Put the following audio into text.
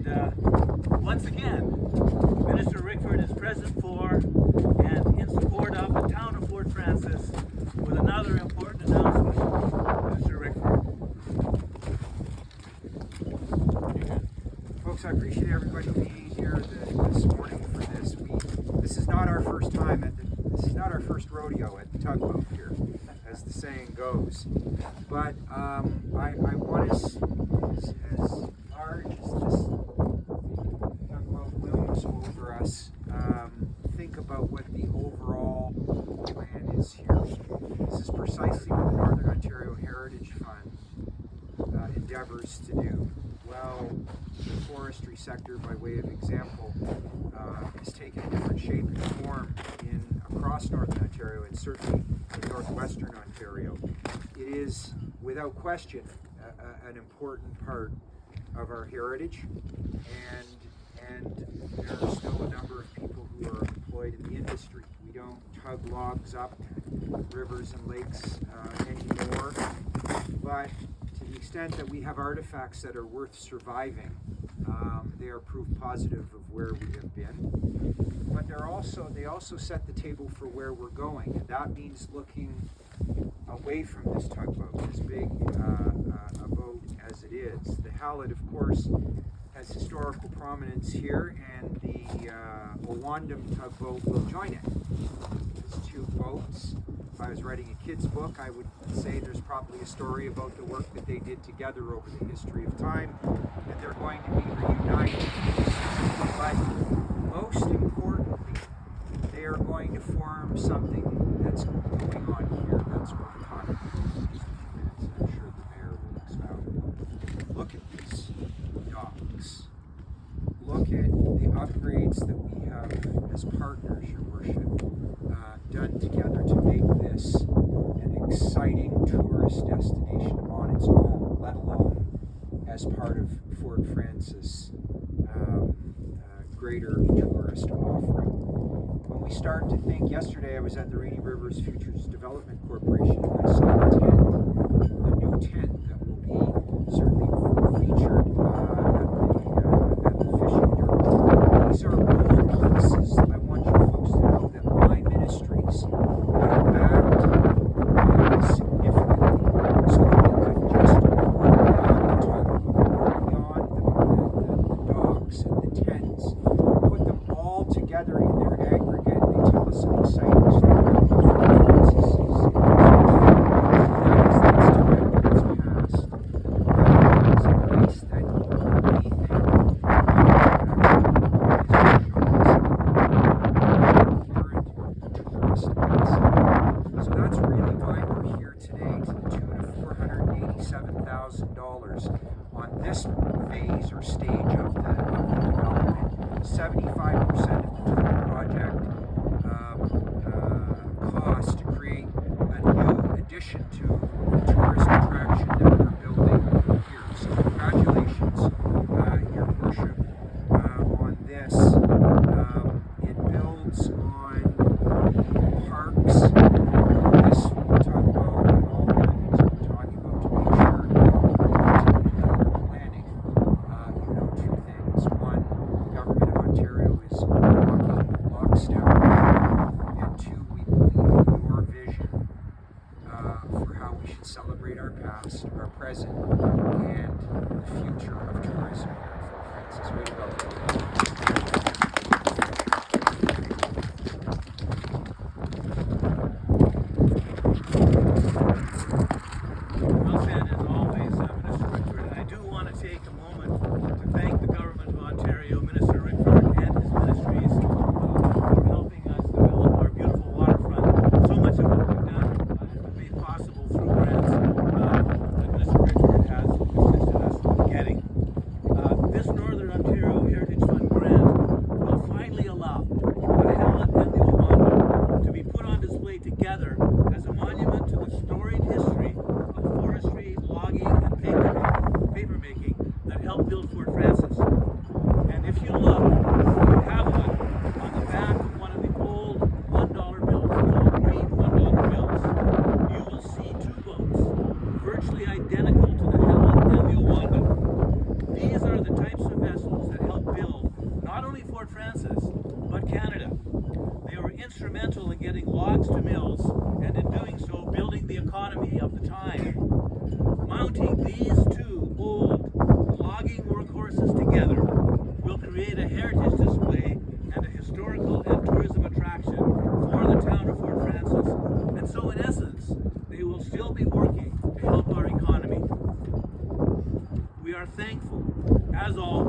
once again, Minister Rickford is present for and in support of the town of Fort Francis with another important announcement. Minister Rickford. Folks, I appreciate everybody being here this morning for this. This is not our first time this is not our first rodeo at the tugboat here, as the saying goes. But I want us, as large as this tugboat looms over us, think about what the overall plan is here. This is precisely what the Northern Ontario Heritage Fund endeavors to do. Well, the forestry sector, by way of example, has taken a different shape and form across Northern Ontario and certainly in Northwestern Ontario. It is, without question, an important part of our heritage, and there are still a number of people who are employed in the industry. We don't tug logs up rivers and lakes anymore, but to the extent that we have artifacts that are worth surviving, they are proof positive of where we have been. But they also set the table for where we're going, and that means looking away from this tugboat, as big a boat as it is. The Hallett, of course, has historical prominence here, and the Owandem tugboat will join it. These two boats. If I was writing a kid's book, I would say there's probably a story about the work that they did together over the history of time, that they're going to be reunited. But most importantly, they are going to form something that's going on here. That's what we're talking about in just a few minutes, and I'm sure the mayor will expound. Look at these docks. Look at the upgrades that we have as partners, Your Worship, done together to make this an exciting tourist destination on its own, let alone as part of Fort Francis' greater tourist offering. When we start to think, yesterday I was at the Rainy Rivers Futures Development Corporation, and I saw the new tent that will be certainly featured at the fishing derby. These are all pieces. I want you folks to know that my ministries have backed significantly so that we could just beyond the docks and the tents, put them all together in their aggregate. They tell us an exciting story about on this phase or stage of the development. 75% of the total project cost to create a new addition to the tourist attraction that we're building here. So congratulations, Your Worship, on this. It builds on parks, this tugboat, and all the other things that we're talking about to make sure two things. One, the Government of Ontario is walking lockstep, and two, we believe in your vision for how we should celebrate our past, our present, and the future of tourism here in Fort Francis. Way to go. Well said, as always, Minister Rickford, and I do want to take a moment to thank the Government of Ontario, Minister Rickford, and his ministries for helping us develop our beautiful waterfront. So much of what we've done has been made possible through grants that Minister Rickford has assisted us with getting. This Northern Ontario Heritage Fund grant will finally allow the Hallett and the Owandem to be put on display together as a monument to the storied history of forestry, logging, and paper making that helped build Fort Francis logs to mills, and in doing so, building the economy of the time. Mounting these two old logging workhorses together will create a heritage display and a historical and tourism attraction for the town of Fort Francis. And so in essence, they will still be working to help our economy. We are thankful, as always,